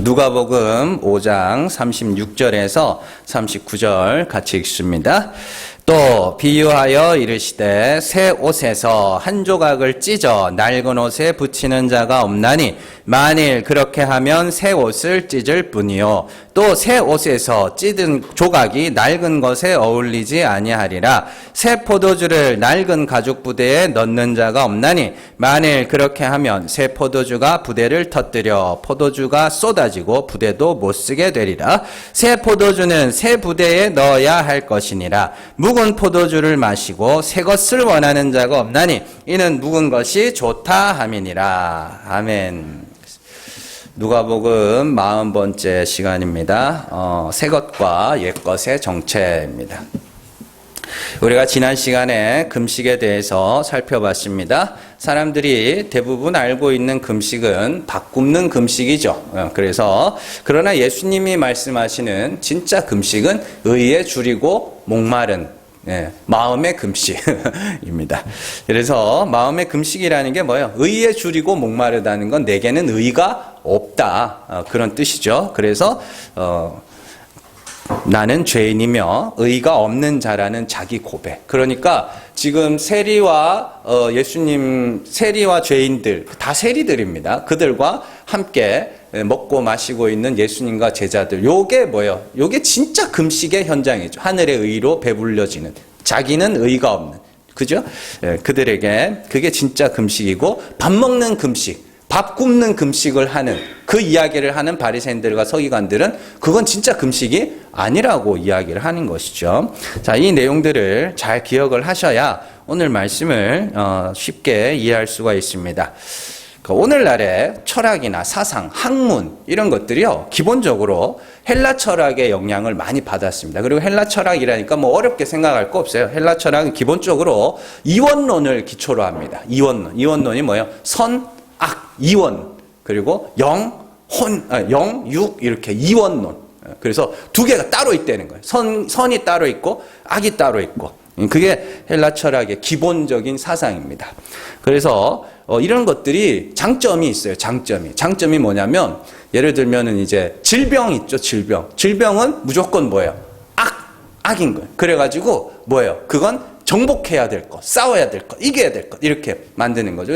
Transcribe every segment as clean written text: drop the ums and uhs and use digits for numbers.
누가복음 5장 36절에서 39절 같이 읽습니다. 또 비유하여 이르시되 새 옷에서 한 조각을 찢어 낡은 옷에 붙이는 자가 없나니 만일 그렇게 하면 새 옷을 찢을 뿐이요 또 새 옷에서 찢은 조각이 낡은 것에 어울리지 아니하리라. 새 포도주를 낡은 가죽 부대에 넣는 자가 없나니 만일 그렇게 하면 새 포도주가 부대를 터뜨려 포도주가 쏟아지고 부대도 못 쓰게 되리라. 새 포도주는 새 부대에 넣어야 할 것이니라. 묵은 포도주를 마시고 새 것을 원하는 자가 없나니 이는 묵은 것이 좋다 함이니라. 아멘. 누가복음 40번째 시간입니다. 새 것과 옛 것의 정체입니다. 우리가 지난 시간에 금식에 대해서 살펴봤습니다. 사람들이 대부분 알고 있는 금식은 밥 굶는 금식이죠. 그러나 예수님이 말씀하시는 진짜 금식은 의에 줄이고 목마른 마음의 금식입니다. 그래서 마음의 금식이라는 게 뭐예요? 의에 줄이고 목마르다는 건 내게는 의가 없다. 그런 뜻이죠. 그래서 나는 죄인이며 의가 없는 자라는 자기 고백. 그러니까 지금 세리와 세리와 죄인들 다 세리들입니다. 그들과 함께 먹고 마시고 있는 예수님과 제자들. 요게 뭐예요? 요게 진짜 금식의 현장이죠. 하늘의 의로 배불려지는. 자기는 의가 없는. 그죠? 그들에게 그게 진짜 금식이고 밥 먹는 금식. 밥 굶는 금식을 하는 그 이야기를 하는 바리새인들과 서기관들은 그건 진짜 금식이 아니라고 이야기를 하는 것이죠. 자, 이 내용들을 잘 기억을 하셔야 오늘 말씀을 쉽게 이해할 수가 있습니다. 오늘날의 철학이나 사상, 학문 이런 것들이요 기본적으로 헬라 철학의 영향을 많이 받았습니다. 그리고 헬라 철학이라니까 뭐 어렵게 생각할 거 없어요. 헬라 철학은 기본적으로 이원론을 기초로 합니다. 이원론이 뭐예요? 선, 악, 이원, 그리고 영, 육 이렇게 이원론. 그래서 두 개가 따로 있다는 거예요. 선이 따로 있고 악이 따로 있고. 그게 헬라 철학의 기본적인 사상입니다. 그래서 이런 것들이 장점이 있어요. 장점이 뭐냐면 예를 들면은 이제 질병 있죠. 질병은 무조건 뭐예요? 악인 거예요. 그래가지고 뭐예요? 그건 정복해야 될 것, 싸워야 될 것, 이겨야 될 것 이렇게 만드는 거죠.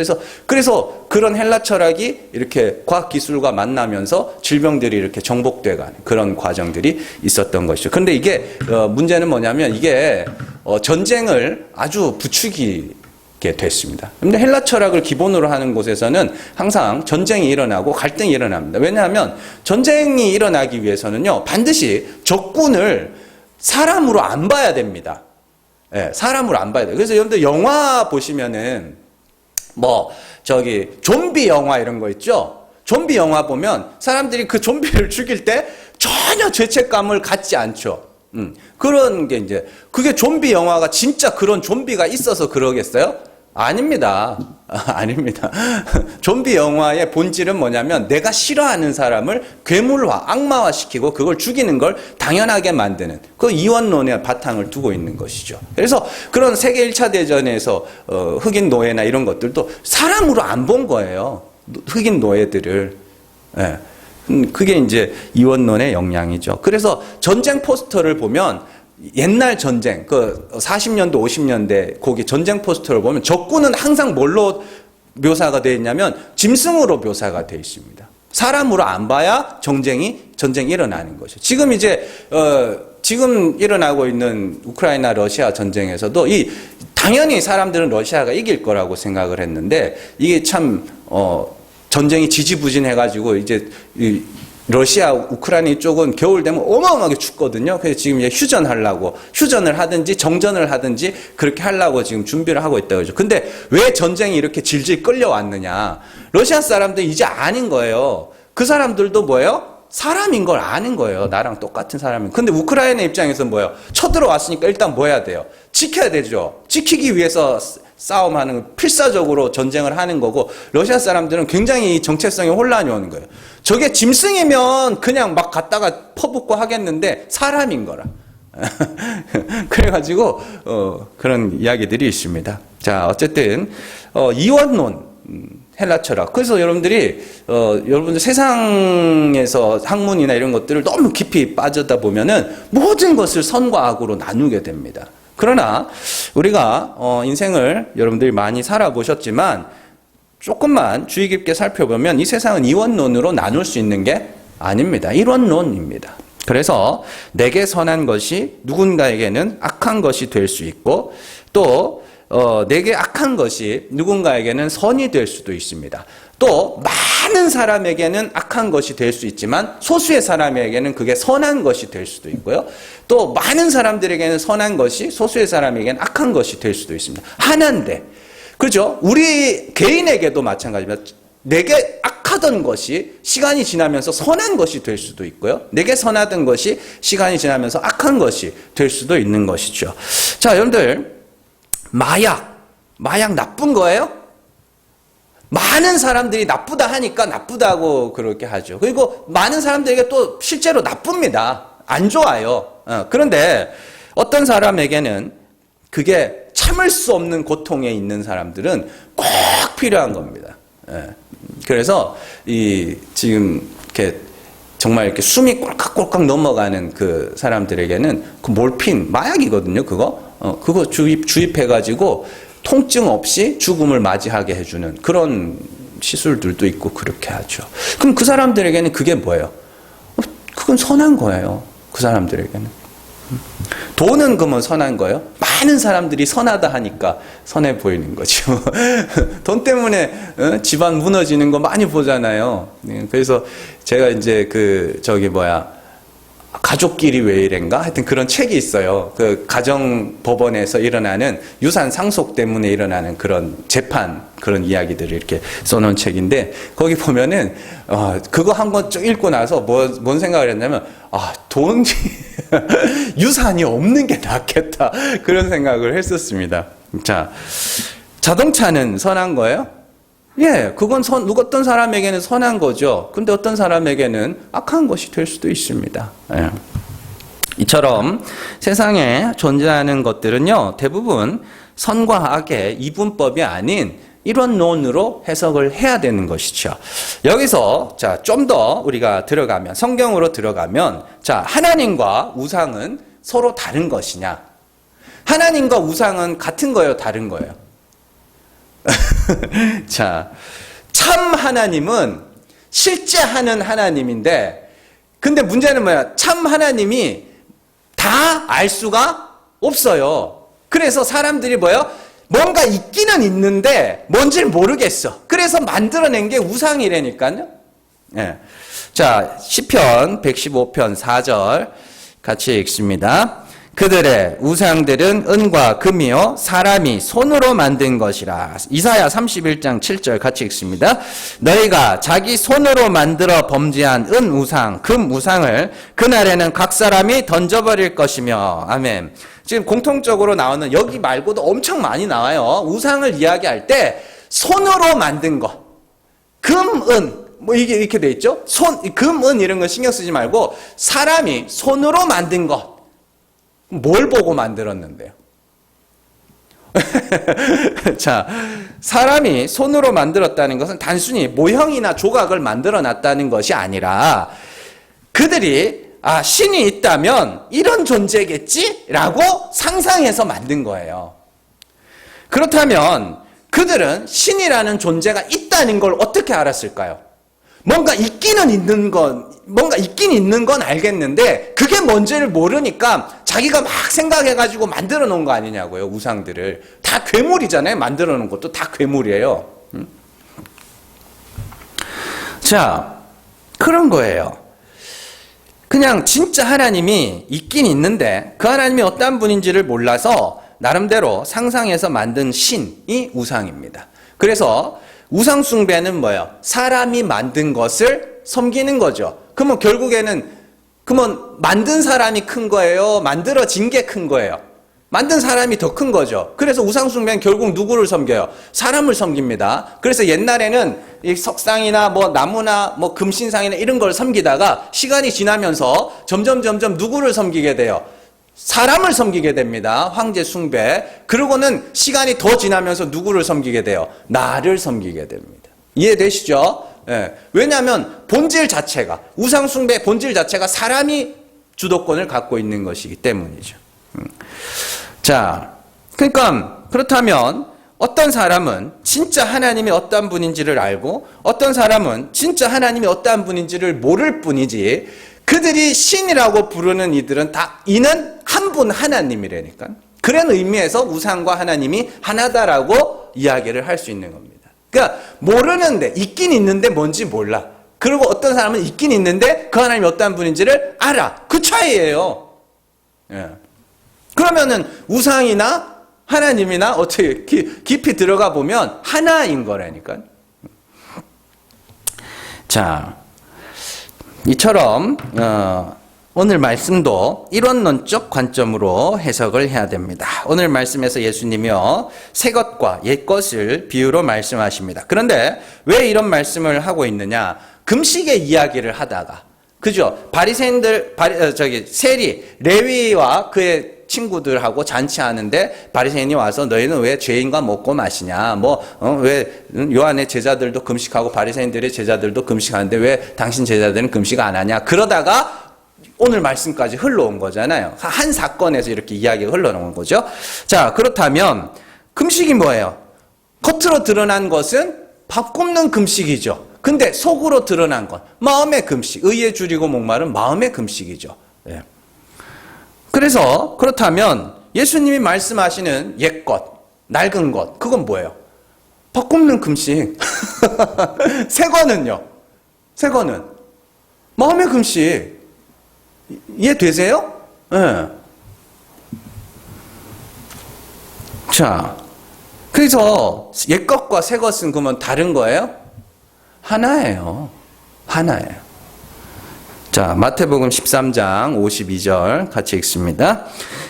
그래서 그런 헬라 철학이 이렇게 과학 기술과 만나면서 질병들이 이렇게 정복돼가는 그런 과정들이 있었던 것이죠. 근데 이게 문제는 뭐냐면 이게 전쟁을 아주 부추기게 됐습니다. 근데 헬라 철학을 기본으로 하는 곳에서는 항상 전쟁이 일어나고 갈등이 일어납니다. 왜냐하면 전쟁이 일어나기 위해서는요 반드시 적군을 사람으로 안 봐야 됩니다. 사람으로 안 봐야 돼요. 그래서 여러분들 영화 보시면은 좀비 영화 이런 거 있죠? 좀비 영화 보면 사람들이 그 좀비를 죽일 때 전혀 죄책감을 갖지 않죠. 그런 게 이제 그게 좀비 영화가 진짜 그런 좀비가 있어서 그러겠어요? 아닙니다. 아닙니다. 좀비 영화의 본질은 뭐냐면 내가 싫어하는 사람을 괴물화, 악마화시키고 그걸 죽이는 걸 당연하게 만드는 그 이원론의 바탕을 두고 있는 것이죠. 그래서 그런 세계 1차 대전에서 흑인 노예나 이런 것들도 사람으로 안 본 거예요. 흑인 노예들을. 그게 이제 이원론의 영향이죠. 그래서 전쟁 포스터를 보면 옛날 전쟁, 40년대, 50년대 거기 전쟁 포스터를 보면 적군은 항상 뭘로 묘사가 되어 있냐면 짐승으로 묘사가 되어 있습니다. 사람으로 안 봐야 전쟁이 일어나는 거죠. 지금 지금 일어나고 있는 우크라이나 러시아 전쟁에서도 당연히 사람들은 러시아가 이길 거라고 생각을 했는데 이게 참 전쟁이 지지부진해가지고 이제 러시아, 우크라이나 이쪽은 겨울 되면 어마어마하게 춥거든요. 그래서 지금 이제 휴전을 하든지 정전을 하든지 그렇게 하려고 지금 준비를 하고 있다고 그러죠. 근데 왜 전쟁이 이렇게 질질 끌려왔느냐. 러시아 사람들이 이제 아는 거예요. 그 사람들도 뭐예요? 사람인 걸 아는 거예요. 나랑 똑같은 사람인. 근데 우크라이나 입장에서는 뭐예요? 쳐들어왔으니까 일단 뭐 해야 돼요? 지켜야 되죠. 지키기 위해서 싸움하는 필사적으로 전쟁을 하는 거고 러시아 사람들은 굉장히 정체성에 혼란이 오는 거예요. 저게 짐승이면 그냥 막 갖다가 퍼붓고 하겠는데 사람인 거라. 그래가지고 그런 이야기들이 있습니다. 자, 어쨌든 이원론 헬라 철학. 그래서 여러분들이 여러분들 세상에서 학문이나 이런 것들을 너무 깊이 빠져다 보면은 모든 것을 선과 악으로 나누게 됩니다. 그러나 우리가 인생을 여러분들이 많이 살아보셨지만 조금만 주의 깊게 살펴보면 이 세상은 이원론으로 나눌 수 있는 게 아닙니다. 일원론입니다. 그래서 내게 선한 것이 누군가에게는 악한 것이 될 수 있고 또 내게 악한 것이 누군가에게는 선이 될 수도 있습니다. 또 많은 사람에게는 악한 것이 될 수 있지만 소수의 사람에게는 그게 선한 것이 될 수도 있고요. 또 많은 사람들에게는 선한 것이 소수의 사람에게는 악한 것이 될 수도 있습니다. 하나인데, 그렇죠? 우리 개인에게도 마찬가지입니다. 내게 악하던 것이 시간이 지나면서 선한 것이 될 수도 있고요. 내게 선하던 것이 시간이 지나면서 악한 것이 될 수도 있는 것이죠. 자, 여러분들, 마약 나쁜 거예요? 많은 사람들이 나쁘다 하니까 나쁘다고 그렇게 하죠. 그리고 많은 사람들에게 또 실제로 나쁩니다. 안 좋아요. 그런데 어떤 사람에게는 그게 참을 수 없는 고통에 있는 사람들은 꼭 필요한 겁니다. 그래서 지금 이렇게 정말 이렇게 숨이 꼴깍꼴깍 넘어가는 그 사람들에게는 그 몰핀 마약이거든요. 그거 주입해가지고 통증 없이 죽음을 맞이하게 해주는 그런 시술들도 있고 그렇게 하죠. 그럼 그 사람들에게는 그게 뭐예요? 그건 선한 거예요. 그 사람들에게는. 돈은 그러면 선한 거예요? 많은 사람들이 선하다 하니까 선해 보이는 거죠. 돈 때문에 집안 무너지는 거 많이 보잖아요. 그래서 제가 이제 가족끼리 왜 이랬가? 하여튼 그런 책이 있어요. 그 가정법원에서 일어나는 유산 상속 때문에 일어나는 그런 재판, 그런 이야기들을 이렇게 써놓은 책인데, 거기 보면은, 그거 한 권 쭉 읽고 나서 뭔 생각을 했냐면, 돈이, 유산이 없는 게 낫겠다. 그런 생각을 했었습니다. 자, 자동차는 선한 거예요? 예, 그건 어떤 사람에게는 선한 거죠. 근데 어떤 사람에게는 악한 것이 될 수도 있습니다. 예. 이처럼 세상에 존재하는 것들은요, 대부분 선과 악의 이분법이 아닌 일원론으로 해석을 해야 되는 것이죠. 여기서 좀 더 우리가 성경으로 들어가면, 하나님과 우상은 서로 다른 것이냐? 하나님과 우상은 같은 거예요, 다른 거예요? 참 하나님은 실제 하는 하나님인데, 근데 문제는 뭐야? 참 하나님이 다 알 수가 없어요. 그래서 사람들이 뭔가 있기는 있는데 뭔지를 모르겠어. 그래서 만들어낸 게 우상이라니까요. 예. 시편 115편 4절 같이 읽습니다. 그들의 우상들은 은과 금이요 사람이 손으로 만든 것이라. 이사야 31장 7절 같이 읽습니다. 너희가 자기 손으로 만들어 범죄한 은 우상, 금 우상을 그날에는 각 사람이 던져버릴 것이며. 아멘. 지금 공통적으로 나오는, 여기 말고도 엄청 많이 나와요. 우상을 이야기할 때 손으로 만든 것, 금, 은, 이게 이렇게 돼 있죠. 금, 은 이런 거 신경 쓰지 말고 사람이 손으로 만든 것. 뭘 보고 만들었는데요? 사람이 손으로 만들었다는 것은 단순히 모형이나 조각을 만들어 놨다는 것이 아니라, 그들이 신이 있다면 이런 존재겠지라고 상상해서 만든 거예요. 그렇다면 그들은 신이라는 존재가 있다는 걸 어떻게 알았을까요? 뭔가 있긴 있는 건 알겠는데 그게 뭔지를 모르니까 자기가 막 생각해가지고 만들어 놓은 거 아니냐고요. 우상들을. 다 괴물이잖아요. 만들어 놓은 것도 다 괴물이에요. 그런 거예요. 그냥 진짜 하나님이 있긴 있는데 그 하나님이 어떤 분인지를 몰라서 나름대로 상상해서 만든 신이 우상입니다. 그래서 우상 숭배는 뭐예요? 사람이 만든 것을 섬기는 거죠. 그러면 결국에는 만든 사람이 큰 거예요? 만들어진 게 큰 거예요? 만든 사람이 더 큰 거죠. 그래서 우상 숭배는 결국 누구를 섬겨요? 사람을 섬깁니다. 그래서 옛날에는 이 석상이나 나무나 금신상이나 이런 걸 섬기다가 시간이 지나면서 점점 누구를 섬기게 돼요? 사람을 섬기게 됩니다. 황제 숭배. 그러고는 시간이 더 지나면서 누구를 섬기게 돼요? 나를 섬기게 됩니다. 이해되시죠? 예. 왜냐하면 본질 자체가, 우상숭배의 본질 자체가 사람이 주도권을 갖고 있는 것이기 때문이죠. 자, 그러니까 그렇다면 어떤 사람은 진짜 하나님이 어떤 분인지를 알고 어떤 사람은 진짜 하나님이 어떤 분인지를 모를 뿐이지, 그들이 신이라고 부르는 이들은 다 이는 한 분 하나님이라니까. 그런 의미에서 우상과 하나님이 하나다라고 이야기를 할 수 있는 겁니다. 그러니까 모르는데, 있긴 있는데 뭔지 몰라. 그리고 어떤 사람은 있긴 있는데 그 하나님이 어떤 분인지를 알아. 그 차이예요. 예. 그러면은 우상이나 하나님이나 어떻게 깊이 들어가 보면 하나인 거라니까. 자, 이처럼 오늘 말씀도 이론론적 관점으로 해석을 해야 됩니다. 오늘 말씀에서 예수님이요, 새 것과 옛 것을 비유로 말씀하십니다. 그런데 왜 이런 말씀을 하고 있느냐? 금식의 이야기를 하다가, 그죠? 바리새인들, 세리, 레위와 그의 친구들하고 잔치하는데 바리새인이 와서 너희는 왜 죄인과 먹고 마시냐? 왜 요한의 제자들도 금식하고 바리새인들의 제자들도 금식하는데 왜 당신 제자들은 금식 안 하냐? 그러다가 오늘 말씀까지 흘러온 거잖아요. 한 사건에서 이렇게 이야기가 흘러온 거죠. 자, 그렇다면 금식이 뭐예요? 겉으로 드러난 것은 밥 굶는 금식이죠. 근데 속으로 드러난 건 마음의 금식, 의에 줄이고 목마른 마음의 금식이죠. 예. 그래서 그렇다면 예수님이 말씀하시는 옛것, 낡은 것, 그건 뭐예요? 밥 굶는 금식. 새 거는요? 새 거는 마음의 금식. 이해되세요? 네. 자, 그래서 옛것과 새것은 그러면 다른 거예요? 하나예요. 하나예요. 자, 마태복음 13장 52절 같이 읽습니다.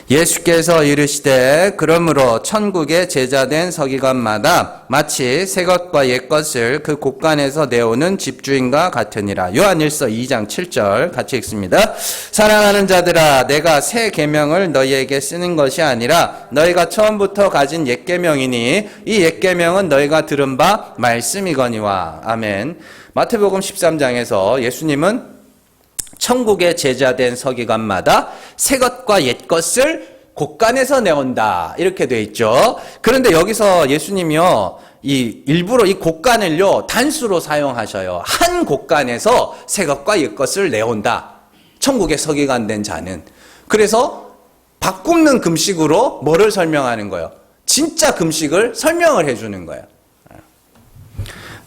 예수께서 이르시되 그러므로 천국의 제자된 서기관마다 마치 새것과 옛것을 그 곳간에서 내오는 집주인과 같으니라. 요한일서 2장 7절 같이 읽습니다. 사랑하는 자들아, 내가 새 계명을 너희에게 쓰는 것이 아니라 너희가 처음부터 가진 옛 계명이니 이 옛 계명은 너희가 들은 바 말씀이거니와. 아멘. 마태복음 13장에서 예수님은 천국의 제자된 서기관마다 새것과 옛것을 곳간에서 내온다, 이렇게 돼 있죠. 그런데 여기서 예수님이요, 일부러 이 곳간을요 단수로 사용하셔요. 한 곳간에서 새것과 옛것을 내온다, 천국의 서기관 된 자는. 그래서 밥 굶는 금식으로 뭐를 설명하는 거예요? 진짜 금식을 설명을 해주는 거예요.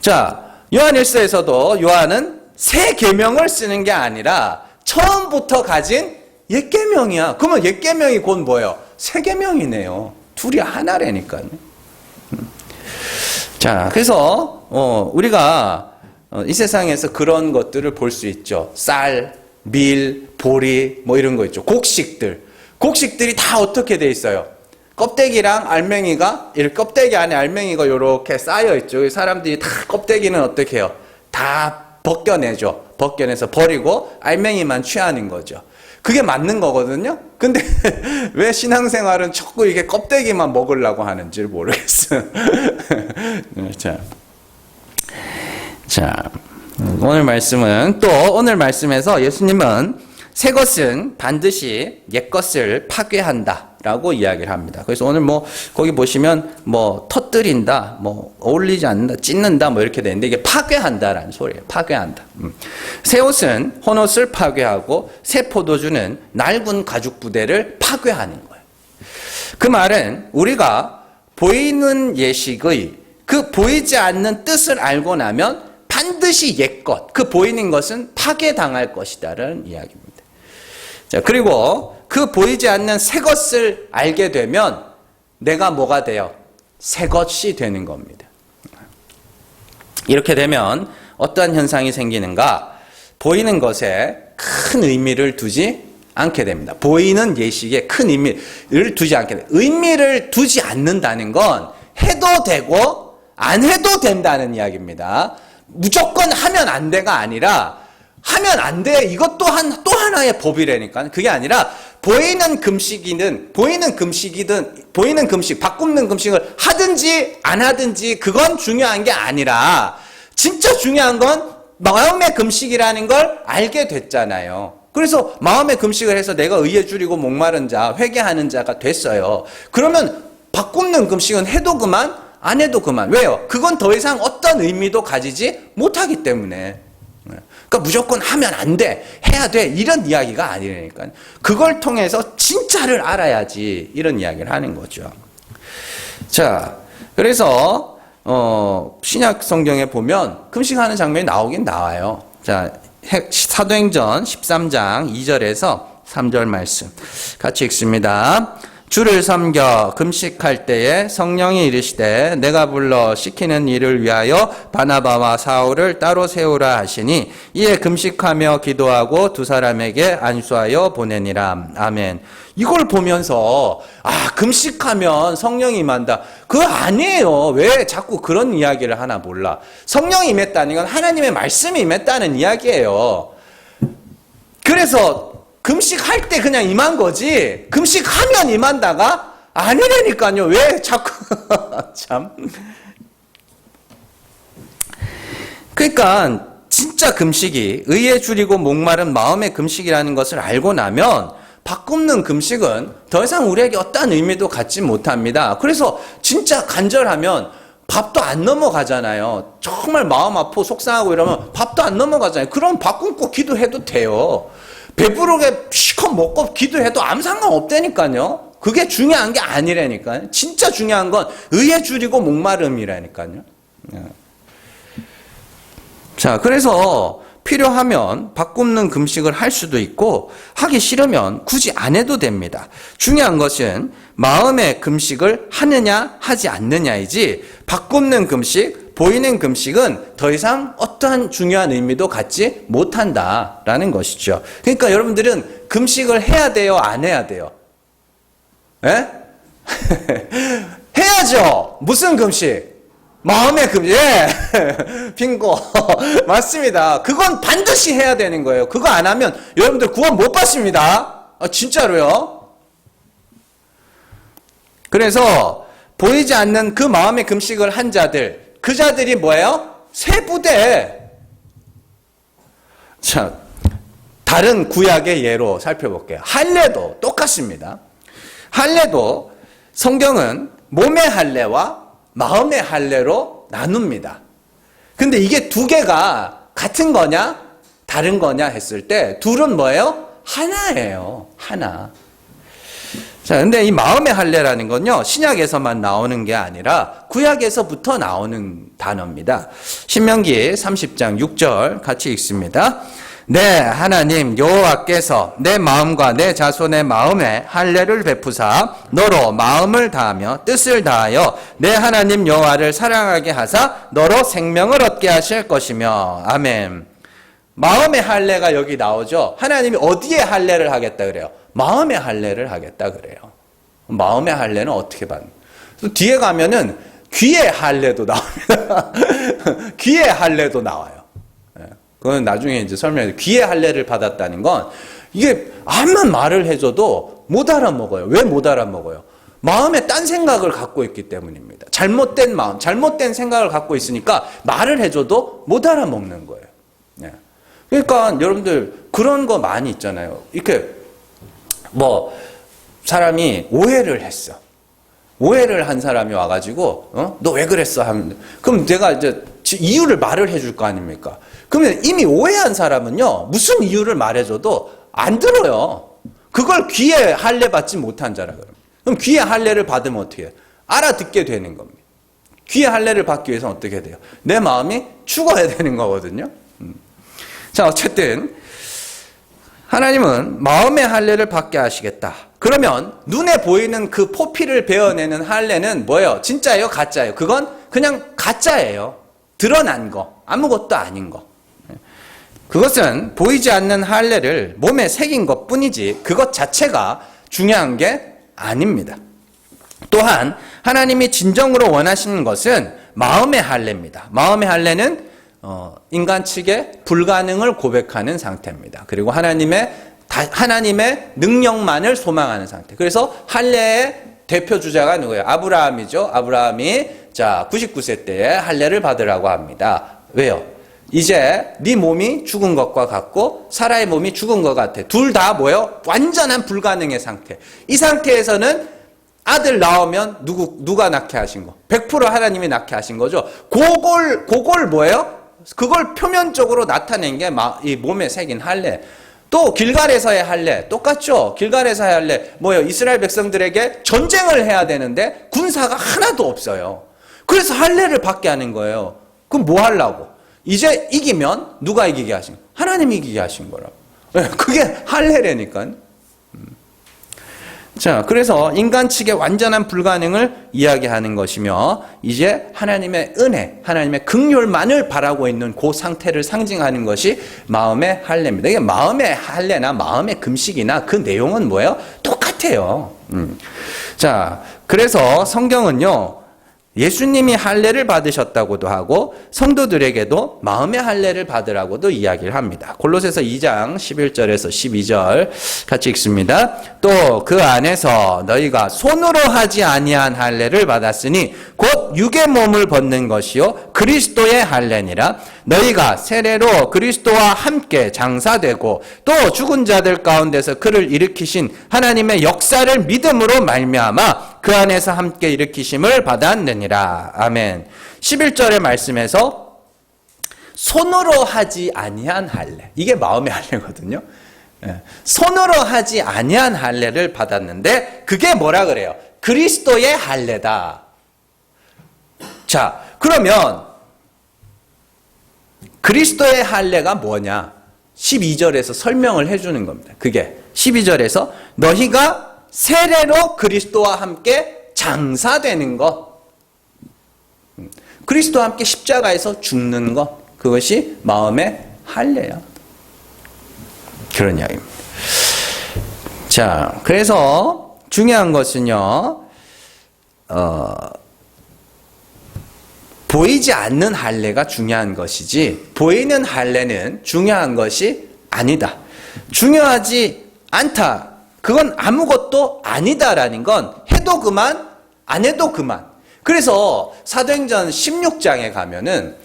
자, 요한일서에서도 요한은 새 계명을 쓰는 게 아니라 처음부터 가진 옛 계명이야. 그러면 옛 계명이 곧 뭐예요? 새 계명이네요. 둘이 하나라니까요. 자, 그래서 우리가 이 세상에서 그런 것들을 볼 수 있죠. 쌀, 밀, 보리 뭐 이런 거 있죠. 곡식들이 다 어떻게 돼 있어요? 껍데기랑 알맹이가, 이렇게 껍데기 안에 알맹이가 이렇게 쌓여 있죠. 사람들이 다 껍데기는 어떻게 해요? 다 벗겨내죠. 벗겨내서 버리고 알맹이만 취하는 거죠. 그게 맞는 거거든요. 근데 왜 신앙생활은 자꾸 이게 껍데기만 먹으려고 하는지 모르겠어요. 자, 오늘 말씀은 또 오늘 말씀에서 예수님은 새 것은 반드시 옛 것을 파괴한다라고 이야기를 합니다. 그래서 오늘 거기 보시면 터뜨린다, 어울리지 않는다, 찢는다 이렇게 되는데 이게 파괴한다라는 소리예요. 파괴한다. 새 옷은 헌옷을 파괴하고 새 포도주는 낡은 가죽 부대를 파괴하는 거예요. 그 말은 우리가 보이는 예식의 그 보이지 않는 뜻을 알고 나면 반드시 옛것, 그 보이는 것은 파괴당할 것이다라는 이야기입니다. 자, 그리고 그 보이지 않는 새 것을 알게 되면 내가 뭐가 돼요? 새 것이 되는 겁니다. 이렇게 되면 어떠한 현상이 생기는가? 보이는 것에 큰 의미를 두지 않게 됩니다. 보이는 예식에 큰 의미를 두지 않게 됩니다. 의미를 두지 않는다는 건 해도 되고 안 해도 된다는 이야기입니다. 무조건 하면 안 돼가 아니라 하면 안 돼. 이것 또한 또 하나의 법이라니까. 그게 아니라 보이는 금식, 밥 굶는 금식을 하든지 안 하든지 그건 중요한 게 아니라 진짜 중요한 건 마음의 금식이라는 걸 알게 됐잖아요. 그래서 마음의 금식을 해서 내가 의에 줄이고 목마른 자, 회개하는 자가 됐어요. 그러면 밥 굶는 금식은 해도 그만, 안 해도 그만. 왜요? 그건 더 이상 어떤 의미도 가지지 못하기 때문에. 그러니까 무조건 하면 안 돼, 해야 돼, 이런 이야기가 아니라니까요. 그걸 통해서 진짜를 알아야지 이런 이야기를 하는 거죠. 자, 그래서 신약 성경에 보면 금식하는 장면이 나오긴 나와요. 자, 사도행전 13장 2절에서 3절 말씀 같이 읽습니다. 주를 섬겨 금식할 때에 성령이 이르시되 내가 불러 시키는 일을 위하여 바나바와 사울을 따로 세우라 하시니 이에 금식하며 기도하고 두 사람에게 안수하여 보내니라. 아멘. 이걸 보면서 금식하면 성령이 임한다. 그거 아니에요. 왜 자꾸 그런 이야기를 하나 몰라. 성령이 임했다는 건 하나님의 말씀이 임했다는 이야기예요. 그래서 금식할 때 그냥 임한 거지, 금식하면 임한다가 아니라니까요. 왜 자꾸 참. 그러니까 진짜 금식이 의에 줄이고 목마른 마음의 금식이라는 것을 알고 나면 밥 굶는 금식은 더 이상 우리에게 어떠한 의미도 갖지 못합니다. 그래서 진짜 간절하면 밥도 안 넘어가잖아요. 정말 마음 아프고 속상하고 이러면 밥도 안 넘어가잖아요. 그럼 밥 굶고 기도해도 돼요. 배부르게 시컷 먹고 기도해도 아무 상관없다니까요. 그게 중요한 게 아니라니까요. 진짜 중요한 건 의에 줄이고 목마름이라니까요. 자, 그래서 필요하면 밥 굶는 금식을 할 수도 있고 하기 싫으면 굳이 안 해도 됩니다. 중요한 것은 마음의 금식을 하느냐 하지 않느냐이지 밥 굶는 금식, 보이는 금식은 더 이상 어떠한 중요한 의미도 갖지 못한다라는 것이죠. 그러니까 여러분들은 금식을 해야 돼요, 안 해야 돼요? 예? 해야죠. 무슨 금식? 마음의 금식. 예. 빙고. 맞습니다. 그건 반드시 해야 되는 거예요. 그거 안 하면 여러분들 구원 못 받습니다. 진짜로요. 그래서 보이지 않는 그 마음의 금식을 한 자들, 그 자들이 뭐예요? 세 부대. 자, 다른 구약의 예로 살펴볼게요. 할례도 똑같습니다. 할례도 성경은 몸의 할례와 마음의 할례로 나눕니다. 근데 이게 두 개가 같은 거냐 다른 거냐 했을 때 둘은 뭐예요? 하나예요. 하나. 자, 근데 이 마음의 할례라는 건요, 신약에서만 나오는 게 아니라 구약에서부터 나오는 단어입니다. 신명기 30장 6절 같이 읽습니다. 네, 하나님 여호와께서 내 마음과 내 자손의 마음에 할례를 베푸사 너로 마음을 다하며 뜻을 다하여 내 하나님 여호와를 사랑하게 하사 너로 생명을 얻게 하실 것이며. 아멘. 마음의 할례가 여기 나오죠. 하나님이 어디에 할례를 하겠다 그래요? 마음의 할례를 하겠다 그래요. 마음의 할례는 어떻게 받는? 뒤에 가면은 귀의 할례도 나옵니다. 귀의 할례도 나와요. 그건 나중에 이제 설명해요. 귀의 할례를 받았다는 건 이게 암만 말을 해줘도 못 알아먹어요. 왜 못 알아먹어요? 마음에 딴 생각을 갖고 있기 때문입니다. 잘못된 마음, 잘못된 생각을 갖고 있으니까 말을 해줘도 못 알아먹는 거예요. 그러니까 여러분들 그런 거 많이 있잖아요. 이렇게 뭐 사람이 오해를 했어. 오해를 한 사람이 와가지고 너 왜 그랬어? 하면 그럼 내가 이제 이유를 말을 해줄 거 아닙니까? 그러면 이미 오해한 사람은요 무슨 이유를 말해줘도 안 들어요. 그걸 귀에 할례 받지 못한 자라 그럼 귀에 할례를 받으면 어떻게 해요? 알아듣게 되는 겁니다. 귀에 할례를 받기 위해서는 어떻게 돼요? 내 마음이 죽어야 되는 거거든요. 자, 어쨌든 하나님은 마음의 할례를 받게 하시겠다. 그러면 눈에 보이는 그 포피를 베어내는 할례는 뭐예요? 진짜예요? 가짜예요? 그건 그냥 가짜예요. 드러난 거, 아무것도 아닌 거. 그것은 보이지 않는 할례를 몸에 새긴 것뿐이지 그것 자체가 중요한 게 아닙니다. 또한 하나님이 진정으로 원하시는 것은 마음의 할례입니다. 마음의 할례는 인간 측의 불가능을 고백하는 상태입니다. 그리고 하나님의 능력만을 소망하는 상태. 그래서 할례의 대표 주자가 누구예요? 아브라함이죠. 아브라함이 99세 때에 할례를 받으라고 합니다. 왜요? 이제 네 몸이 죽은 것과 같고 사라의 몸이 죽은 것 같아. 둘 다 뭐예요? 완전한 불가능의 상태. 이 상태에서는 아들 낳으면 누가 낳게 하신 거? 100% 하나님이 낳게 하신 거죠. 그걸 뭐예요? 그걸 표면적으로 나타낸 게 이 몸에 새긴 할례. 또 길갈에서의 할례 똑같죠. 길갈에서의 할례 뭐예요? 이스라엘 백성들에게 전쟁을 해야 되는데 군사가 하나도 없어요. 그래서 할례를 받게 하는 거예요. 그럼 뭐 하려고? 이제 이기면 누가 이기게 하신 거예요? 하나님이 이기게 하신 거라고. 그게 할례라니까. 자, 그래서 인간 측의 완전한 불가능을 이야기하는 것이며 이제 하나님의 은혜, 하나님의 긍휼만을 바라고 있는 그 상태를 상징하는 것이 마음의 할례입니다. 이게 마음의 할례나 마음의 금식이나 그 내용은 뭐예요? 똑같아요. 자, 그래서 성경은요. 예수님이 할례를 받으셨다고도 하고 성도들에게도 마음의 할례를 받으라고도 이야기를 합니다. 골로새서 2장 11절에서 12절 같이 읽습니다. 또 그 안에서 너희가 손으로 하지 아니한 할례를 받았으니 곧 육의 몸을 벗는 것이요 그리스도의 할례니라. 너희가 세례로 그리스도와 함께 장사되고 또 죽은 자들 가운데서 그를 일으키신 하나님의 역사를 믿음으로 말미암아 그 안에서 함께 일으키심을 받았느니라. 아멘. 11절의 말씀에서 손으로 하지 아니한 할례. 이게 마음의 할례거든요. 손으로 하지 아니한 할례를 받았는데 그게 뭐라 그래요? 그리스도의 할례다. 자, 그러면 그리스도의 할례가 뭐냐? 12절에서 설명을 해주는 겁니다. 그게 12절에서 너희가 세례로 그리스도와 함께 장사되는 것, 그리스도와 함께 십자가에서 죽는 것, 그것이 마음의 할례야. 그런 이야기입니다. 자, 그래서 중요한 것은요, 보이지 않는 할례가 중요한 것이지 보이는 할례는 중요한 것이 아니다. 중요하지 않다. 그건 아무것도 아니다라는 건 해도 그만 안 해도 그만. 그래서 사도행전 16장에 가면은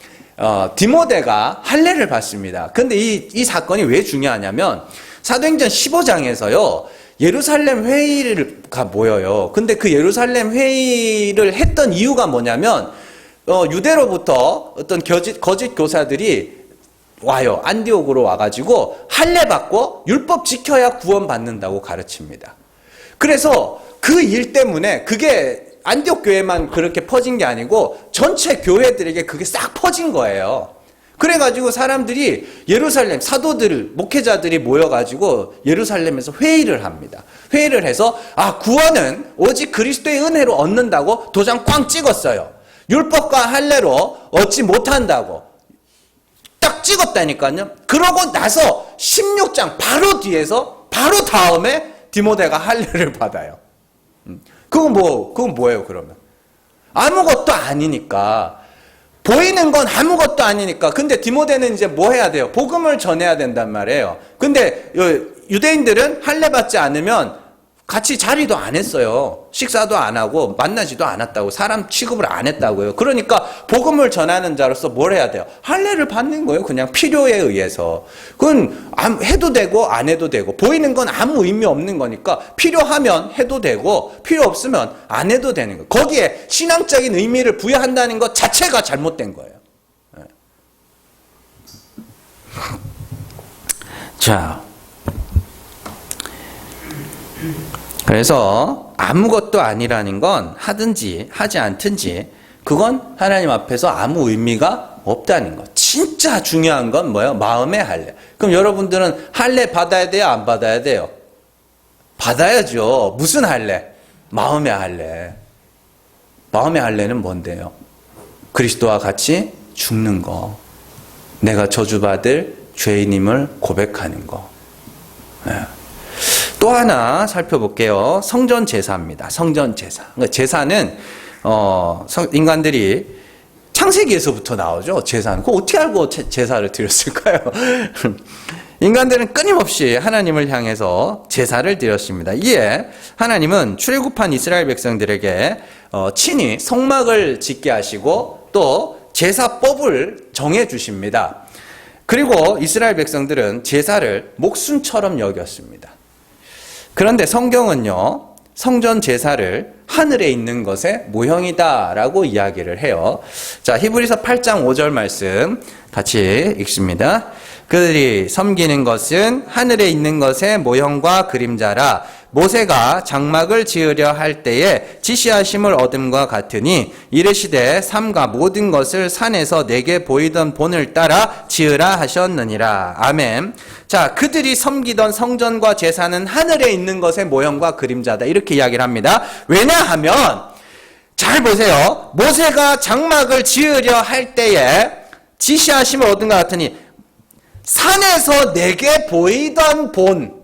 디모데가 할례를 받습니다. 근데 이 사건이 왜 중요하냐면 사도행전 15장에서요 예루살렘 회의가 모여요. 근데 그 예루살렘 회의를 했던 이유가 뭐냐면 유대로부터 어떤 거짓 교사들이 와요. 안디옥으로 와가지고 할례 받고 율법 지켜야 구원받는다고 가르칩니다. 그래서 그 일 때문에 그게 안디옥 교회만 그렇게 퍼진 게 아니고 전체 교회들에게 그게 싹 퍼진 거예요. 그래가지고 사람들이 예루살렘 사도들 목회자들이 모여가지고 예루살렘에서 회의를 합니다. 회의를 해서 구원은 오직 그리스도의 은혜로 얻는다고 도장 꽝 찍었어요. 율법과 할례로 얻지 못한다고 딱 찍었다니까요. 그러고 나서 16장 바로 뒤에서 바로 다음에 디모데가 할례를 받아요. 그건 뭐예요 그러면? 아무것도 아니니까. 보이는 건 아무것도 아니니까. 근데 디모데는 이제 뭐 해야 돼요? 복음을 전해야 된단 말이에요. 근데 유대인들은 할례 받지 않으면 같이 자리도 안 했어요. 식사도 안 하고 만나지도 않았다고. 사람 취급을 안 했다고요. 그러니까 복음을 전하는 자로서 뭘 해야 돼요? 할례를 받는 거예요. 그냥 필요에 의해서. 그건 해도 되고 안 해도 되고 보이는 건 아무 의미 없는 거니까 필요하면 해도 되고 필요 없으면 안 해도 되는 거예요. 거기에 신앙적인 의미를 부여한다는 것 자체가 잘못된 거예요. 자, 그래서 아무것도 아니라는 건 하든지 하지 않든지 그건 하나님 앞에서 아무 의미가 없다는 것. 진짜 중요한 건 뭐예요? 마음의 할례. 그럼 여러분들은 할례 받아야 돼요? 안 받아야 돼요? 받아야죠. 무슨 할례? 마음의 할례. 마음의 할례는 뭔데요? 그리스도와 같이 죽는 거. 내가 저주받을 죄인임을 고백하는 거. 또 하나 살펴볼게요. 성전 제사입니다. 성전 제사. 그러니까 제사는 인간들이 창세기에서부터 나오죠. 제사는. 그거 어떻게 알고 제사를 드렸을까요? 인간들은 끊임없이 하나님을 향해서 제사를 드렸습니다. 이에 하나님은 출애굽한 이스라엘 백성들에게 친히 성막을 짓게 하시고 또 제사법을 정해 주십니다. 그리고 이스라엘 백성들은 제사를 목숨처럼 여겼습니다. 그런데 성경은요, 성전 제사를 하늘에 있는 것의 모형이다라고 이야기를 해요. 자, 히브리서 8장 5절 말씀 같이 읽습니다. 그들이 섬기는 것은 하늘에 있는 것의 모형과 그림자라. 모세가 장막을 지으려 할 때에 지시하심을 얻음과 같으니 이르시되 삼가 모든 것을 산에서 내게 보이던 본을 따라 지으라 하셨느니라. 아멘. 자, 그들이 섬기던 성전과 제사는 하늘에 있는 것의 모형과 그림자다, 이렇게 이야기를 합니다. 왜냐하면 잘 보세요. 모세가 장막을 지으려 할 때에 지시하심을 얻은 것 같으니 산에서 내게 보이던 본,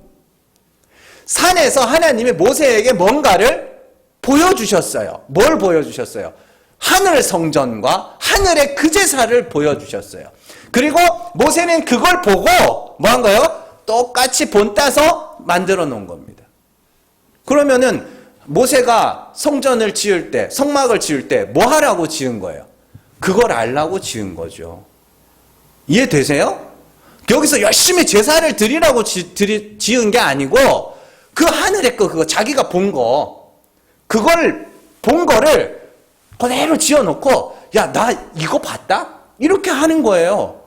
산에서 하나님이 모세에게 뭔가를 보여주셨어요. 뭘 보여주셨어요? 하늘 성전과 하늘의 그 제사를 보여주셨어요. 그리고 모세는 그걸 보고 뭐 한 거예요? 똑같이 본 따서 만들어 놓은 겁니다. 그러면은 모세가 성전을 지을 때, 성막을 지을 때 뭐 하라고 지은 거예요? 그걸 알라고 지은 거죠. 이해되세요? 여기서 열심히 제사를 드리라고 지은 게 아니고 그 하늘의 그거 자기가 본 거, 그걸 본 거를 그대로 지어놓고, 야, 나 이거 봤다? 이렇게 하는 거예요.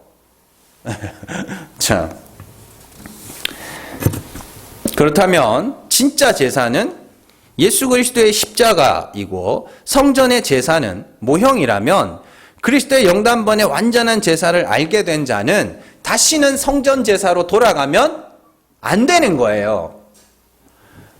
자, 그렇다면 진짜 제사는 예수 그리스도의 십자가이고 성전의 제사는 모형이라면 그리스도의 영단번의 완전한 제사를 알게 된 자는 다시는 성전 제사로 돌아가면 안 되는 거예요.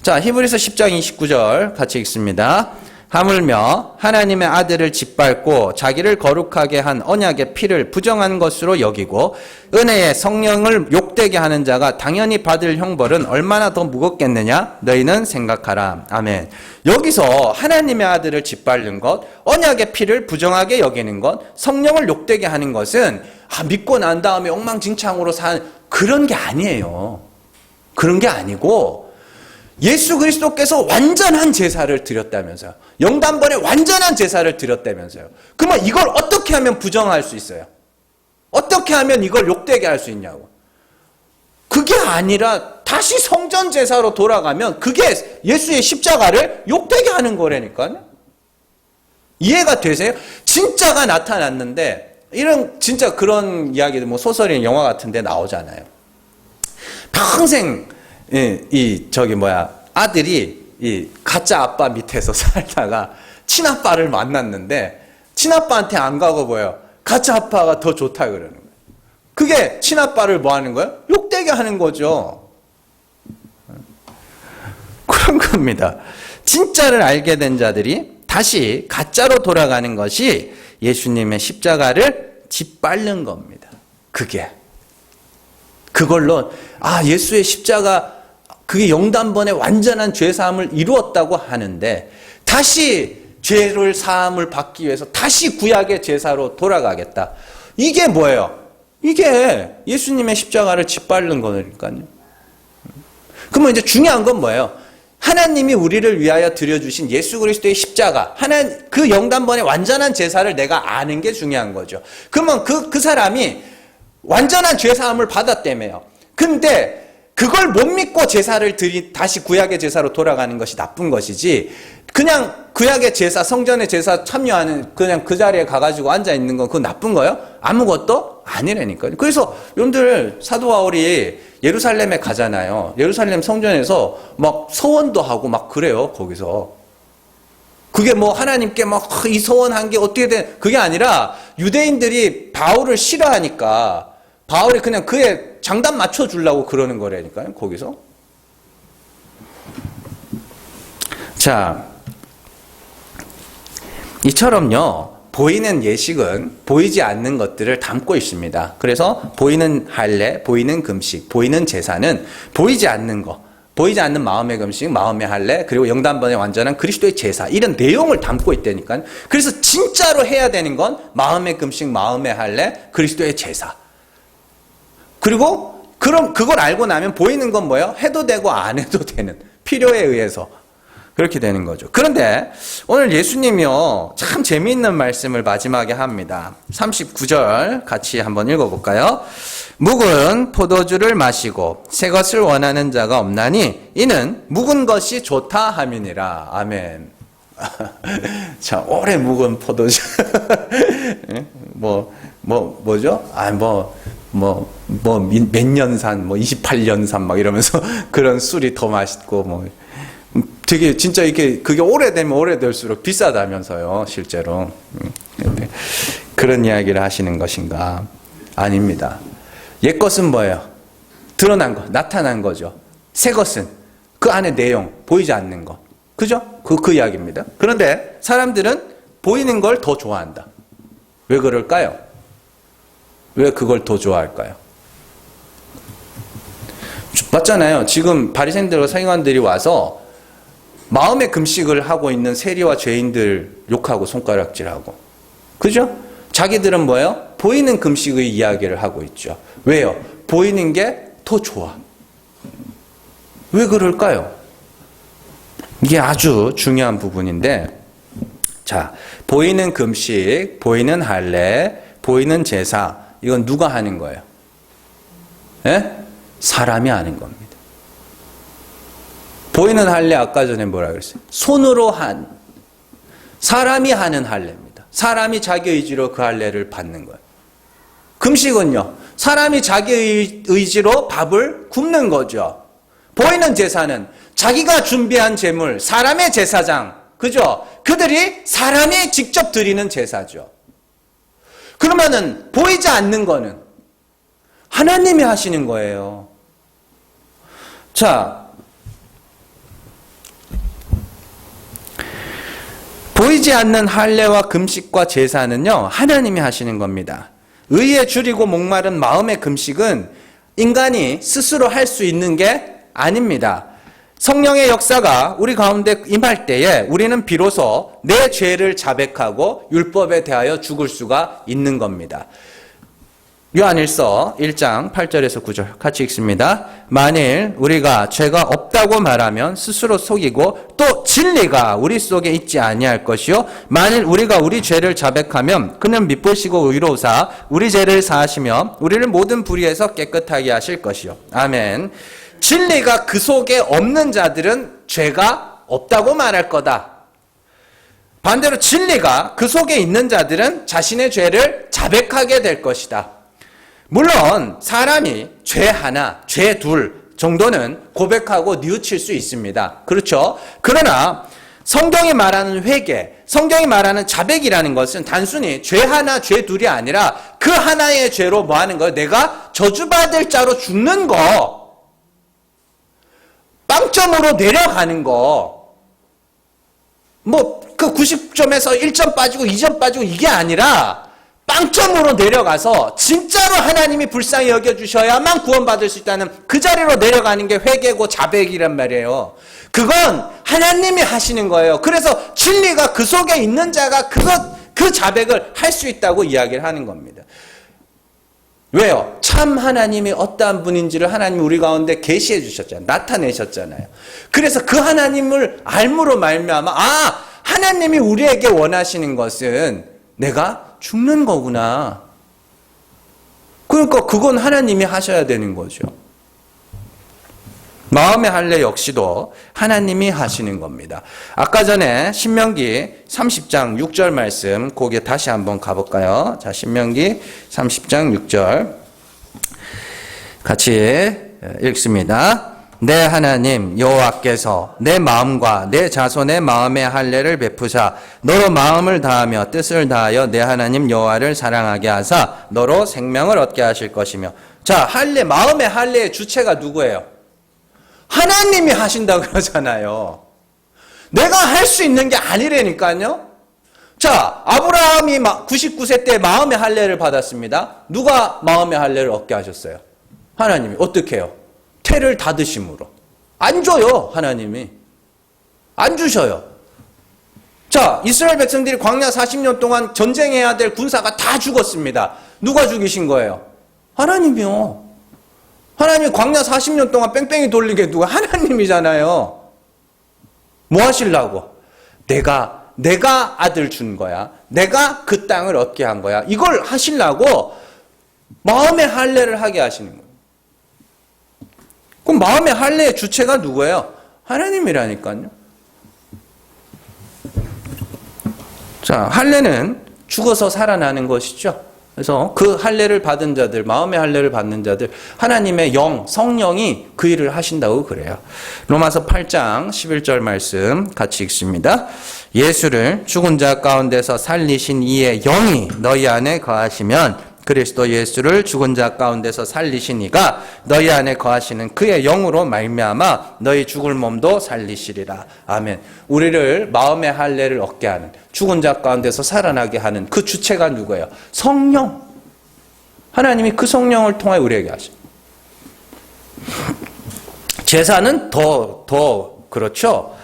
자, 히브리서 10장 29절 같이 읽습니다. 하물며 하나님의 아들을 짓밟고 자기를 거룩하게 한 언약의 피를 부정한 것으로 여기고 은혜의 성령을 욕되게 하는 자가 당연히 받을 형벌은 얼마나 더 무겁겠느냐? 너희는 생각하라. 아멘. 여기서 하나님의 아들을 짓밟는 것, 언약의 피를 부정하게 여기는 것, 성령을 욕되게 하는 것은 믿고 난 다음에 엉망진창으로 산 그런 게 아니에요. 그런 게 아니고 예수 그리스도께서 완전한 제사를 드렸다면서요. 영단번에 완전한 제사를 드렸다면서요. 그러면 이걸 어떻게 하면 부정할 수 있어요? 어떻게 하면 이걸 욕되게 할 수 있냐고. 그게 아니라 다시 성전 제사로 돌아가면 그게 예수의 십자가를 욕되게 하는 거라니까요. 이해가 되세요? 진짜가 나타났는데 이런 진짜 그런 이야기들 뭐 소설이나 영화 같은 데 나오잖아요. 평생 아들이 이 가짜 아빠 밑에서 살다가 친아빠를 만났는데 친아빠한테 안 가고 뭐예요? 가짜 아빠가 더 좋다 그러는 거예요. 그게 친아빠를 뭐 하는 거예요? 욕되게 하는 거죠. 그런 겁니다. 진짜를 알게 된 자들이 다시 가짜로 돌아가는 것이 예수님의 십자가를 짓밟는 겁니다. 그걸로 예수의 십자가 그게 영단번의 완전한 죄사함을 이루었다고 하는데 다시 죄를 사함을 받기 위해서 다시 구약의 제사로 돌아가겠다. 이게 뭐예요? 이게 예수님의 십자가를 짓밟는 거니까요. 그러면 이제 중요한 건 뭐예요? 하나님이 우리를 위하여 드려주신 예수 그리스도의 십자가, 그 영단번의 완전한 제사를 내가 아는 게 중요한 거죠. 그러면 그 사람이 완전한 죄사함을 받았다며요. 근데 그걸 못 믿고 제사를 다시 구약의 제사로 돌아가는 것이 나쁜 것이지, 그냥 구약의 제사, 성전의 제사 참여하는 그냥 그 자리에 가가지고 앉아있는 건 그거 나쁜 거예요? 아무것도 아니라니까요. 그래서 여러분들 사도 바울이 예루살렘에 가잖아요. 예루살렘 성전에서 막 서원도 하고 막 그래요, 거기서. 그게 뭐 하나님께 막 이 서원한 게 어떻게 된, 그게 아니라 유대인들이 바울을 싫어하니까 바울이 그냥 그에 장단 맞춰주려고 그러는 거라니까요, 거기서. 자, 이처럼요, 보이는 예식은 보이지 않는 것들을 담고 있습니다. 그래서 보이는 할례, 보이는 금식, 보이는 제사는 보이지 않는 거, 보이지 않는 마음의 금식, 마음의 할례, 그리고 영단번의 완전한 그리스도의 제사, 이런 내용을 담고 있다니까요. 그래서 진짜로 해야 되는 건 마음의 금식, 마음의 할례, 그리스도의 제사. 그리고 그걸 알고 나면 보이는 건 뭐예요? 해도 되고 안 해도 되는, 필요에 의해서. 그렇게 되는 거죠. 그런데 오늘 예수님이요, 참 재미있는 말씀을 마지막에 합니다. 39절 같이 한번 읽어볼까요? 묵은 포도주를 마시고 새 것을 원하는 자가 없나니 이는 묵은 것이 좋다 함이니라. 아멘. 자, 오래 묵은 포도주. 뭐죠? 몇 년산, 28년산 막 이러면서 그런 술이 더 맛있고, 되게 진짜 그게 오래되면 오래될수록 비싸다면서요, 실제로. 그런 이야기를 하시는 것인가? 아닙니다. 옛 것은 뭐예요? 드러난 거, 나타난 거죠. 새 것은 그 안에 내용, 보이지 않는 거. 그죠? 그 이야기입니다. 그런데 사람들은 보이는 걸 더 좋아한다. 왜 그럴까요? 왜 그걸 더 좋아할까요? 맞잖아요. 지금 바리새인들과 서기관들이 와서 마음의 금식을 하고 있는 세리와 죄인들 욕하고 손가락질하고. 그죠? 자기들은 뭐예요? 보이는 금식의 이야기를 하고 있죠. 왜요? 보이는 게 더 좋아. 왜 그럴까요? 이게 아주 중요한 부분인데, 자, 보이는 금식, 보이는 할례, 보이는 제사, 이건 누가 하는 거예요? 예? 사람이 하는 겁니다. 보이는 할례 아까 전에 뭐라 그랬어요? 손으로 한, 사람이 하는 할례입니다. 사람이 자기 의지로 그 할례를 받는 거예요. 금식은요, 사람이 자기 의지로 밥을 굽는 거죠. 보이는 제사는 자기가 준비한 제물, 사람의 제사장, 그죠? 그들이 사람이 직접 드리는 제사죠. 그러면은 보이지 않는 거는 하나님이 하시는 거예요. 자, 보이지 않는 할례와 금식과 제사는요, 하나님이 하시는 겁니다. 의에 줄이고 목마른 마음의 금식은 인간이 스스로 할 수 있는 게 아닙니다. 성령의 역사가 우리 가운데 임할 때에 우리는 비로소 내 죄를 자백하고 율법에 대하여 죽을 수가 있는 겁니다. 요한일서 1장 8절에서 9절 같이 읽습니다. 만일 우리가 죄가 없다고 말하면 스스로 속이고 또 진리가 우리 속에 있지 아니할 것이요 만일 우리가 우리 죄를 자백하면 그는 미쁘시고 의로우사 우리 죄를 사하시며 우리를 모든 불의에서 깨끗하게 하실 것이요. 아멘. 진리가 그 속에 없는 자들은 죄가 없다고 말할 거다. 반대로 진리가 그 속에 있는 자들은 자신의 죄를 자백하게 될 것이다. 물론 사람이 죄 하나, 죄 둘 정도는 고백하고 뉘우칠 수 있습니다. 그렇죠? 그러나 성경이 말하는 회개, 성경이 말하는 자백이라는 것은 단순히 죄 하나, 죄 둘이 아니라 그 하나의 죄로 뭐 하는 거예요? 내가 저주받을 자로 죽는 거. 빵점으로 내려가는 거. 그 90점에서 1점 빠지고 2점 빠지고 이게 아니라 빵점으로 내려가서 진짜로 하나님이 불쌍히 여겨주셔야만 구원받을 수 있다는 그 자리로 내려가는 게 회개고 자백이란 말이에요. 그건 하나님이 하시는 거예요. 그래서 진리가 그 속에 있는 자가 그 자백을 할 수 있다고 이야기를 하는 겁니다. 왜요? 참 하나님이 어떠한 분인지를 하나님이 우리 가운데 계시해 주셨잖아요. 나타내셨잖아요. 그래서 그 하나님을 알므로 말미암아 하나님이 우리에게 원하시는 것은 내가 죽는 거구나. 그러니까 그건 하나님이 하셔야 되는 거죠. 마음의 할례 역시도 하나님이 하시는 겁니다. 아까 전에 신명기 30장 6절 말씀 거기에 다시 한번 가볼까요? 자, 신명기 30장 6절 같이 읽습니다. 내 하나님 여호와께서 내 마음과 내 자손의 마음의 할례를 베푸사 너로 마음을 다하며 뜻을 다하여 내 하나님 여호와를 사랑하게 하사 너로 생명을 얻게 하실 것이며. 자, 할례, 마음의 할례의 주체가 누구예요? 하나님이 하신다 그러잖아요. 내가 할 수 있는 게 아니라니까요. 자, 아브라함이 99세 때 마음의 할례를 받았습니다. 누가 마음의 할례를 얻게 하셨어요? 하나님이. 어떻게 해요? 태를 닫으심으로. 안 줘요, 하나님이. 안 주셔요. 자, 이스라엘 백성들이 광야 40년 동안 전쟁해야 될 군사가 다 죽었습니다. 누가 죽이신 거예요? 하나님이요. 하나님이 광야 40년 동안 뺑뺑이 돌리게 누가? 하나님이잖아요. 뭐 하시려고? 내가 아들 준 거야. 내가 그 땅을 얻게 한 거야. 이걸 하시려고 마음의 할례를 하게 하시는 거예요. 그럼 마음의 할례의 주체가 누구예요? 하나님이라니까요. 자, 할례는 죽어서 살아나는 것이죠. 그래서 그 할례를 받은 자들, 마음의 할례를 받는 자들, 하나님의 영, 성령이 그 일을 하신다고 그래요. 로마서 8장 11절 말씀 같이 읽습니다. 예수를 죽은 자 가운데서 살리신 이의 영이 너희 안에 거하시면 그리스도 예수를 죽은 자 가운데서 살리신 이가 너희 안에 거하시는 그의 영으로 말미암아 너희 죽을 몸도 살리시리라. 아멘. 우리를 마음의 할례를 얻게 하는, 죽은 자 가운데서 살아나게 하는 그 주체가 누구예요? 성령. 하나님이 그 성령을 통해 우리에게 하십니다. 제사는 더 그렇죠.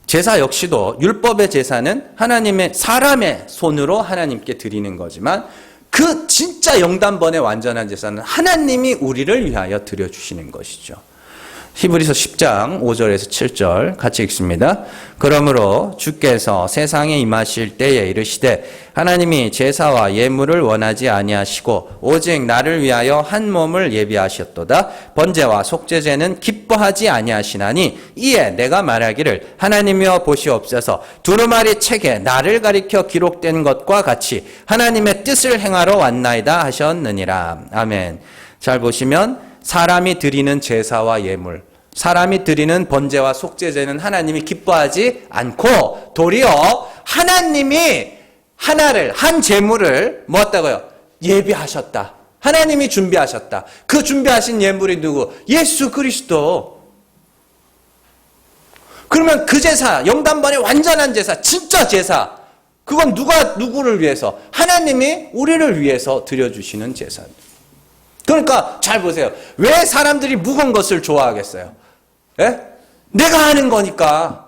제사 역시도 율법의 제사는 하나님의 사람의 손으로 하나님께 드리는 거지만 그 진짜 영단번의 완전한 제사는 하나님이 우리를 위하여 드려주시는 것이죠. 히브리서 10장 5절에서 7절 같이 읽습니다. 그러므로 주께서 세상에 임하실 때에 이르시되 하나님이 제사와 예물을 원하지 아니하시고 오직 나를 위하여 한 몸을 예비하셨도다. 번제와 속죄제는 기뻐하지 아니하시나니 이에 내가 말하기를 하나님이여 보시옵소서 두루마리 책에 나를 가리켜 기록된 것과 같이 하나님의 뜻을 행하러 왔나이다 하셨느니라. 아멘. 잘 보시면 사람이 드리는 제사와 예물, 사람이 드리는 번제와 속죄제는 하나님이 기뻐하지 않고 도리어 하나님이 한 제물을 뭐 했다고요? 예비하셨다. 하나님이 준비하셨다. 그 준비하신 예물이 누구? 예수 그리스도. 그러면 그 제사, 영단번의 완전한 제사, 진짜 제사, 그건 누구를 위해서? 하나님이 우리를 위해서 드려주시는 제사입니다. 그러니까 잘 보세요. 왜 사람들이 묵은 것을 좋아하겠어요? 예? 내가 하는 거니까.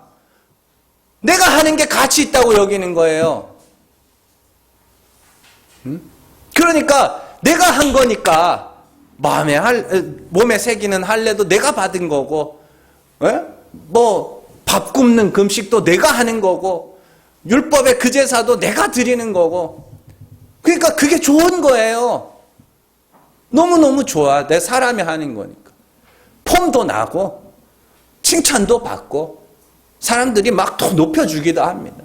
내가 하는 게 가치 있다고 여기는 거예요. 그러니까 내가 한 거니까 몸에 새기는 할례도 내가 받은 거고, 예? 밥 굽는 금식도 내가 하는 거고, 율법의 그 제사도 내가 드리는 거고. 그러니까 그게 좋은 거예요. 너무너무 좋아. 내 사람이 하는 거니까. 폼도 나고 칭찬도 받고 사람들이 막 더 높여주기도 합니다.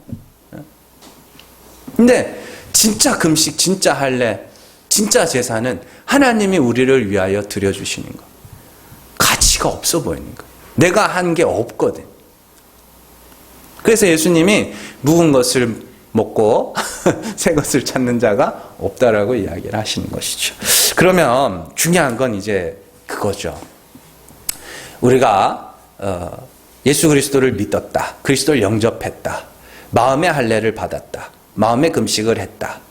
근데 진짜 금식, 진짜 할례, 진짜 제사는 하나님이 우리를 위하여 드려주시는 거. 가치가 없어 보이는 거. 내가 한 게 없거든. 그래서 예수님이 묵은 것을 먹고 새 것을 찾는 자가 없다라고 이야기를 하시는 것이죠. 그러면 중요한 건 이제 그거죠. 우리가 예수 그리스도를 믿었다. 그리스도를 영접했다. 마음의 할례를 받았다. 마음의 금식을 했다.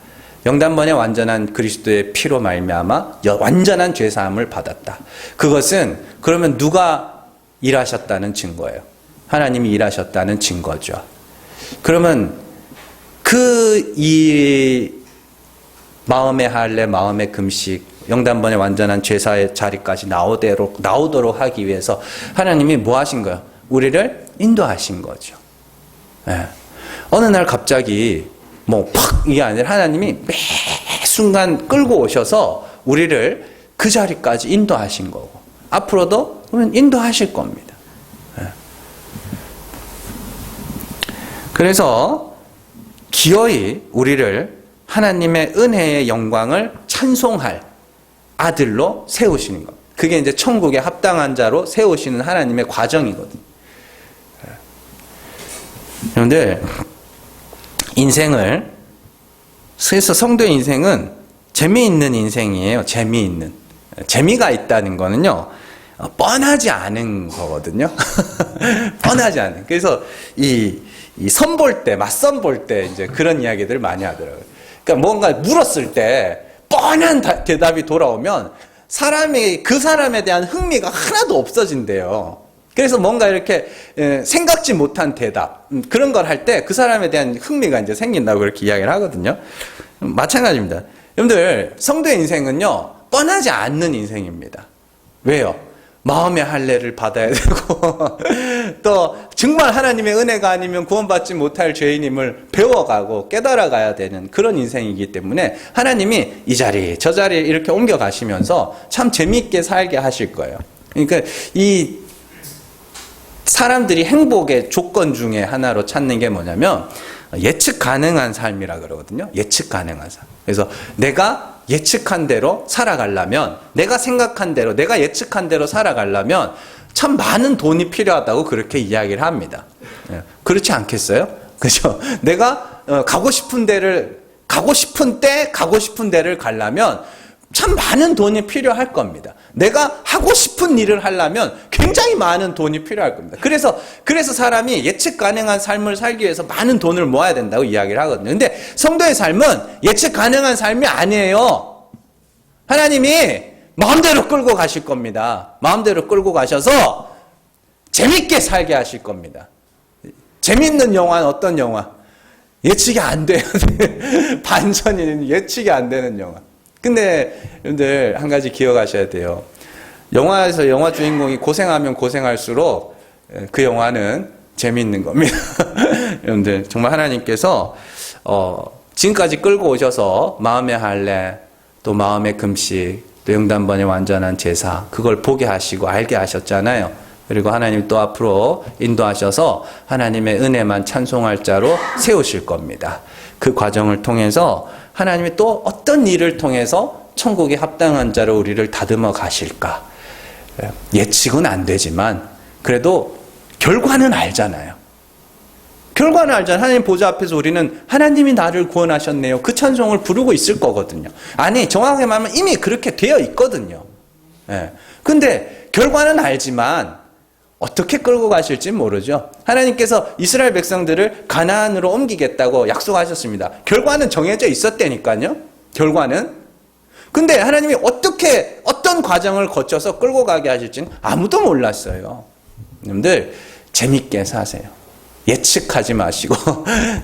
영단번의 완전한 그리스도의 피로 말미암아 완전한 죄사함을 받았다. 그것은 그러면 누가 일하셨다는 증거예요. 하나님이 일하셨다는 증거죠. 그러면 이 마음의 할례, 마음의 금식, 영단번의 완전한 제사의 자리까지 나오도록 하기 위해서 하나님이 뭐 하신 거예요? 우리를 인도하신 거죠. 예. 어느 날 갑자기 이게 아니라 하나님이 매 순간 끌고 오셔서 우리를 그 자리까지 인도하신 거고 앞으로도 우리는 인도하실 겁니다. 예. 그래서 기어이 우리를 하나님의 은혜의 영광을 찬송할 아들로 세우시는 것. 그게 이제 천국에 합당한 자로 세우시는 하나님의 과정이거든요. 그런데 그래서 성도의 인생은 재미있는 인생이에요. 재미가 있다는 거는요. 뻔하지 않은 거거든요. 뻔하지 않은. 그래서 이 맞선 볼 때 이제 그런 이야기들을 많이 하더라고요. 그러니까 뭔가 물었을 때 뻔한 대답이 돌아오면 그 사람에 대한 흥미가 하나도 없어진대요. 그래서 뭔가 이렇게 생각지 못한 대답, 그런 걸 할 때 그 사람에 대한 흥미가 이제 생긴다고 그렇게 이야기를 하거든요. 마찬가지입니다. 여러분들, 성도의 인생은요, 뻔하지 않는 인생입니다. 왜요? 마음의 할례를 받아야 되고 또 정말 하나님의 은혜가 아니면 구원받지 못할 죄인임을 배워가고 깨달아가야 되는 그런 인생이기 때문에 하나님이 이 자리 저 자리 이렇게 옮겨가시면서 참 재미있게 살게 하실 거예요. 그러니까 이 사람들이 행복의 조건 중에 하나로 찾는 게 뭐냐면 예측 가능한 삶이라 그러거든요. 예측 가능한 삶. 그래서 내가 예측한 대로 살아가려면, 내가 생각한 대로, 내가 예측한 대로 살아가려면 참 많은 돈이 필요하다고 그렇게 이야기를 합니다. 그렇지 않겠어요? 그죠? 내가 가고 싶은 데를, 가고 싶은 때, 가고 싶은 데를 가려면 참 많은 돈이 필요할 겁니다. 내가 하고 싶은 일을 하려면 굉장히 많은 돈이 필요할 겁니다. 그래서 사람이 예측 가능한 삶을 살기 위해서 많은 돈을 모아야 된다고 이야기를 하거든요. 근데 성도의 삶은 예측 가능한 삶이 아니에요. 하나님이 마음대로 끌고 가실 겁니다. 마음대로 끌고 가셔서 재밌게 살게 하실 겁니다. 재밌는 영화는 어떤 영화? 예측이 안 돼요. 반전이 예측이 안 되는 영화. 근데 여러분들 한 가지 기억하셔야 돼요. 영화에서 영화 주인공이 고생하면 고생할수록 그 영화는 재미있는 겁니다. 여러분들 정말 하나님께서 지금까지 끌고 오셔서 마음의 할례, 또 마음의 금식, 또 영단번의 완전한 제사 그걸 보게 하시고 알게 하셨잖아요. 그리고 하나님 또 앞으로 인도하셔서 하나님의 은혜만 찬송할 자로 세우실 겁니다. 그 과정을 통해서 하나님이 또 어떤 일을 통해서 천국에 합당한 자로 우리를 다듬어 가실까? 예측은 안 되지만 그래도 결과는 알잖아요. 결과는 알잖아요. 하나님 보좌 앞에서 우리는 하나님이 나를 구원하셨네요. 그 찬송을 부르고 있을 거거든요. 아니 정확하게 말하면 이미 그렇게 되어 있거든요. 근데 결과는 알지만 어떻게 끌고 가실지 모르죠. 하나님께서 이스라엘 백성들을 가나안으로 옮기겠다고 약속하셨습니다. 결과는 정해져 있었다니까요. 결과는. 근데 하나님이 어떤 과정을 거쳐서 끌고 가게 하실지는 아무도 몰랐어요. 여러분들 재밌게 사세요. 예측하지 마시고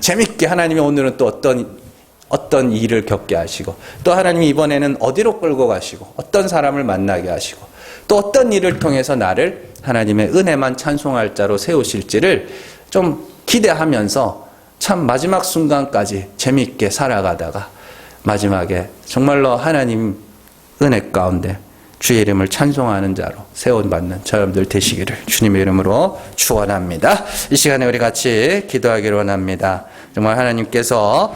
재밌게 하나님이 오늘은 또 어떤 일을 겪게 하시고 또 하나님이 이번에는 어디로 끌고 가시고 어떤 사람을 만나게 하시고 또 어떤 일을 통해서 나를 하나님의 은혜만 찬송할 자로 세우실지를 좀 기대하면서 참 마지막 순간까지 재미있게 살아가다가 마지막에 정말로 하나님 은혜 가운데 주의 이름을 찬송하는 자로 세워받는 저여러분들 되시기를 주님의 이름으로 축원합니다. 이 시간에 우리 같이 기도하기를 원합니다. 정말 하나님께서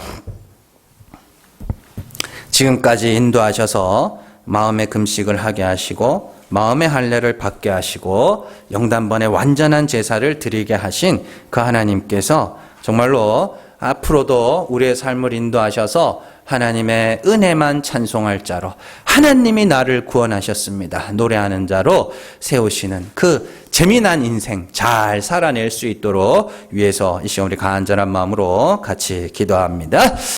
지금까지 인도하셔서 마음의 금식을 하게 하시고 마음의 할례를 받게 하시고 영단번의 완전한 제사를 드리게 하신 그 하나님께서 정말로 앞으로도 우리의 삶을 인도하셔서 하나님의 은혜만 찬송할 자로 하나님이 나를 구원하셨습니다. 노래하는 자로 세우시는 그 재미난 인생 잘 살아낼 수 있도록 위해서 이 시간 우리 간절한 마음으로 같이 기도합니다.